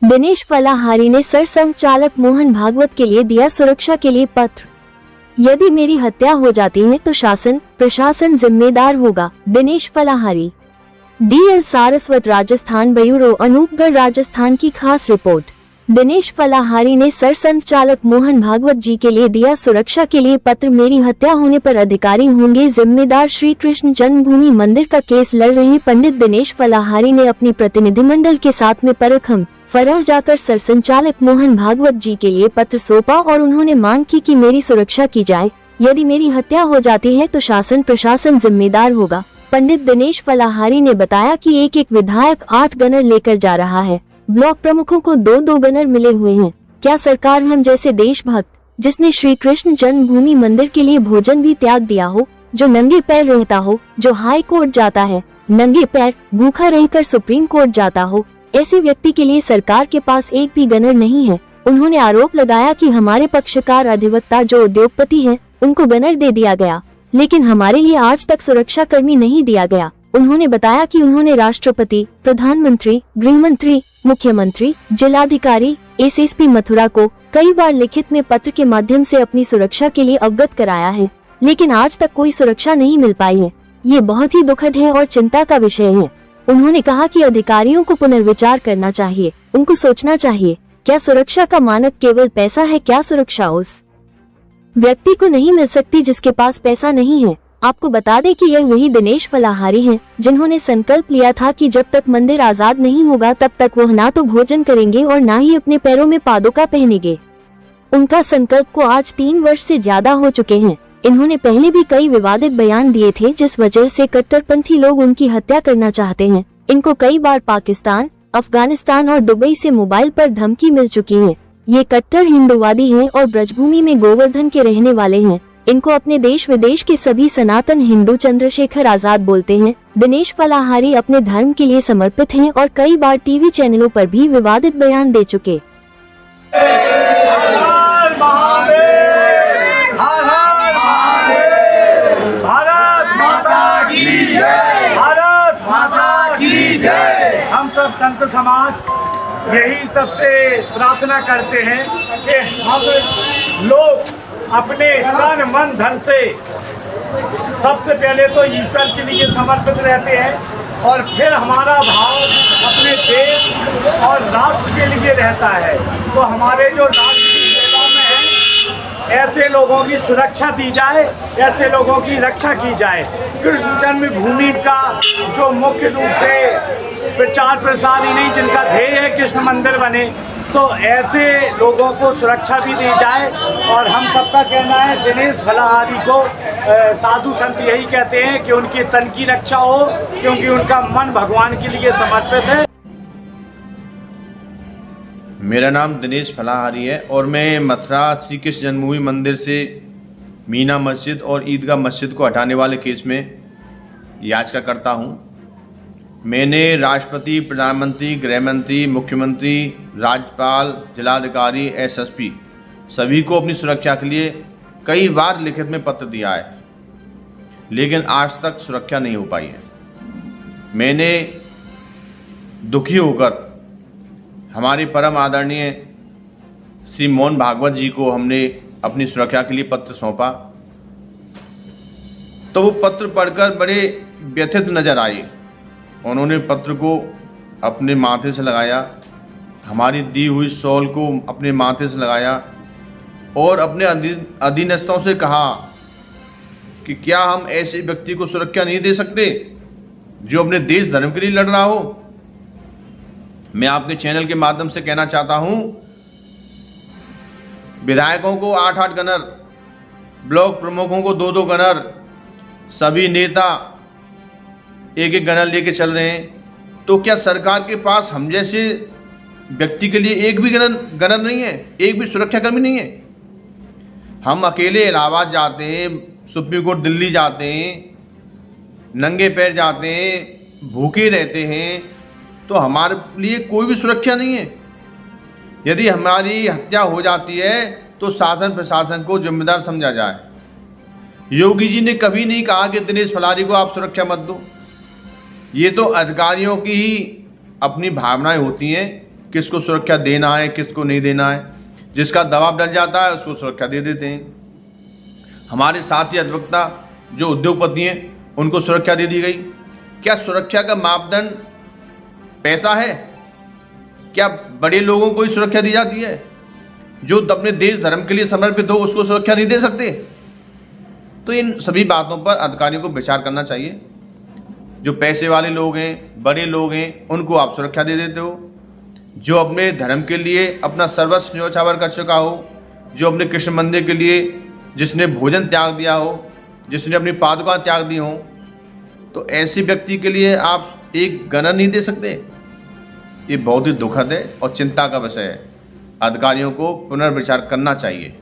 दिनेश फलाहारी ने सरसंघ चालक मोहन भागवत के लिए दिया सुरक्षा के लिए पत्र। यदि मेरी हत्या हो जाती है तो शासन प्रशासन जिम्मेदार होगा। दिनेश फलाहारी। DL सारस्वत राजस्थान ब्यूरो अनूपगढ़ राजस्थान की खास रिपोर्ट। दिनेश फलाहारी ने सरसंघ चालक मोहन भागवत जी के लिए दिया सुरक्षा के लिए पत्र। मेरी हत्या होने पर अधिकारी होंगे जिम्मेदार। श्री कृष्ण जन्मभूमि मंदिर का केस लड़ रहे पंडित दिनेश फलाहारी ने अपनी प्रतिनिधिमंडल के साथ में परखम फरह जाकर सरसंघ चालक मोहन भागवत जी के लिए पत्र सौंपा और उन्होंने मांग की कि मेरी सुरक्षा की जाए। यदि मेरी हत्या हो जाती है तो शासन प्रशासन जिम्मेदार होगा। पंडित दिनेश फलाहारी ने बताया कि एक विधायक 8 गनर लेकर जा रहा है। ब्लॉक प्रमुखों को 2 गनर मिले हुए हैं। क्या सरकार हम जैसे देशभक्त जिसने श्री कृष्ण जन्मभूमि मंदिर के लिए भोजन भी त्याग दिया हो, जो नंगे पैर रहता हो, जो हाई कोर्ट जाता है नंगे पैर, भूखा रहकर सुप्रीम कोर्ट जाता हो, ऐसे व्यक्ति के लिए सरकार के पास एक भी गनर नहीं है। उन्होंने आरोप लगाया कि हमारे पक्षकार अधिवक्ता जो उद्योगपति हैं, उनको गनर दे दिया गया, लेकिन हमारे लिए आज तक सुरक्षा कर्मी नहीं दिया गया। उन्होंने बताया कि उन्होंने राष्ट्रपति, प्रधानमंत्री, गृहमंत्री, मुख्यमंत्री, जिलाधिकारी, SSP मथुरा को कई बार लिखित में पत्र के माध्यम से अपनी सुरक्षा के लिए अवगत कराया है, लेकिन आज तक कोई सुरक्षा नहीं मिल पाई है। ये बहुत ही दुखद है और चिंता का विषय है। उन्होंने कहा कि अधिकारियों को पुनर्विचार करना चाहिए। उनको सोचना चाहिए, क्या सुरक्षा का मानक केवल पैसा है? क्या सुरक्षा उस व्यक्ति को नहीं मिल सकती जिसके पास पैसा नहीं है? आपको बता दें कि यह वही दिनेश फलाहारी हैं, जिन्होंने संकल्प लिया था कि जब तक मंदिर आजाद नहीं होगा तब तक वह ना तो भोजन करेंगे और ना ही अपने पैरों में पादुका पहनेंगे। उनका संकल्प को आज 3 वर्ष से ज्यादा हो चुके हैं। इन्होंने पहले भी कई विवादित बयान दिए थे, जिस वजह से कट्टरपंथी लोग उनकी हत्या करना चाहते हैं। इनको कई बार पाकिस्तान, अफगानिस्तान और दुबई से मोबाइल पर धमकी मिल चुकी है। ये कट्टर हिंदूवादी हैं और ब्रजभूमि में गोवर्धन के रहने वाले हैं। इनको अपने देश विदेश के सभी सनातन हिंदू चंद्रशेखर आजाद बोलते हैं। दिनेश फलाहारी अपने धर्म के लिए समर्पित हैं और कई बार टीवी चैनलों पर भी विवादित बयान दे चुके। हम सब संत समाज यही सबसे प्रार्थना करते हैं कि हम लोग अपने तन मन धन से सबसे पहले तो ईश्वर के लिए समर्पित रहते हैं और फिर हमारा भाव अपने देश और राष्ट्र के लिए रहता है। तो हमारे जो राष्ट्र की सेवा में है, ऐसे लोगों की सुरक्षा दी जाए, ऐसे लोगों की रक्षा की जाए। कृष्ण जन्मभूमि का जो मुख्य रूप से प्रचार प्रसार ही नहीं, जिनका ध्येय है कृष्ण मंदिर बने, तो ऐसे लोगों को सुरक्षा भी दी जाए। और हम सबका कहना है, दिनेश फलाहारी को साधु संत यही कहते हैं कि उनकी तन की रक्षा हो, क्योंकि उनका मन भगवान के लिए समर्पित है। मेरा नाम दिनेश फलाहारी है और मैं मथुरा श्री कृष्ण जन्मभूमि मंदिर से मीना मस्जिद और ईदगाह मस्जिद को हटाने वाले केस में याचिका करता हूं। मैंने राष्ट्रपति, प्रधानमंत्री, गृहमंत्री, मुख्यमंत्री, राज्यपाल, जिलाधिकारी, SSP सभी को अपनी सुरक्षा के लिए कई बार लिखित में पत्र दिया है, लेकिन आज तक सुरक्षा नहीं हो पाई है। मैंने दुखी होकर हमारे परम आदरणीय श्री मोहन भागवत जी को हमने अपनी सुरक्षा के लिए पत्र सौंपा, तो वो पत्र पढ़कर बड़े व्यथित नजर आए। उन्होंने पत्र को अपने माथे से लगाया, हमारी दी हुई शॉल को अपने माथे से लगाया और अपने अधीनस्थों से कहा कि क्या हम ऐसे व्यक्ति को सुरक्षा नहीं दे सकते जो अपने देश धर्म के लिए लड़ रहा हो। मैं आपके चैनल के माध्यम से कहना चाहता हूं, विधायकों को 8-8 गनर, ब्लॉक प्रमुखों को 2-2 गनर, सभी नेता 1-1 गनर लेके चल रहे हैं, तो क्या सरकार के पास हम जैसे व्यक्ति के लिए एक भी गनर नहीं है, एक भी सुरक्षा कर्मी नहीं है? हम अकेले इलाहाबाद जाते हैं, सुप्रीम कोर्ट दिल्ली जाते हैं, नंगे पैर जाते हैं, भूखे रहते हैं, तो हमारे लिए कोई भी सुरक्षा नहीं है। यदि हमारी हत्या हो जाती है तो शासन प्रशासन को जिम्मेदार समझा जाए। योगी जी ने कभी नहीं कहा कि दिनेश फलाहारी को आप सुरक्षा मत दो। ये तो अधिकारियों की ही अपनी भावनाएं होती हैं किसको सुरक्षा देना है, किसको नहीं देना है। जिसका दबाव डल जाता है उसको सुरक्षा दे देते हैं। हमारे साथी अधिवक्ता जो उद्योगपति हैं उनको सुरक्षा दे दी गई। क्या सुरक्षा का मापदंड पैसा है? क्या बड़े लोगों को ही सुरक्षा दी जाती है? जो अपने देश धर्म के लिए समर्पित हो उसको सुरक्षा नहीं दे सकते? तो इन सभी बातों पर अधिकारियों को विचार करना चाहिए। जो पैसे वाले लोग हैं, बड़े लोग हैं, उनको आप सुरक्षा दे देते हो। जो अपने धर्म के लिए अपना सर्वस्व न्योछावर कर चुका हो, जो अपने कृष्ण मंदिर के लिए जिसने भोजन त्याग दिया हो, जिसने अपनी पादुका त्याग दी हो, तो ऐसे व्यक्ति के लिए आप एक गणना नहीं दे सकते। ये बहुत ही दुखद है और चिंता का विषय है। अधिकारियों को पुनर्विचार करना चाहिए।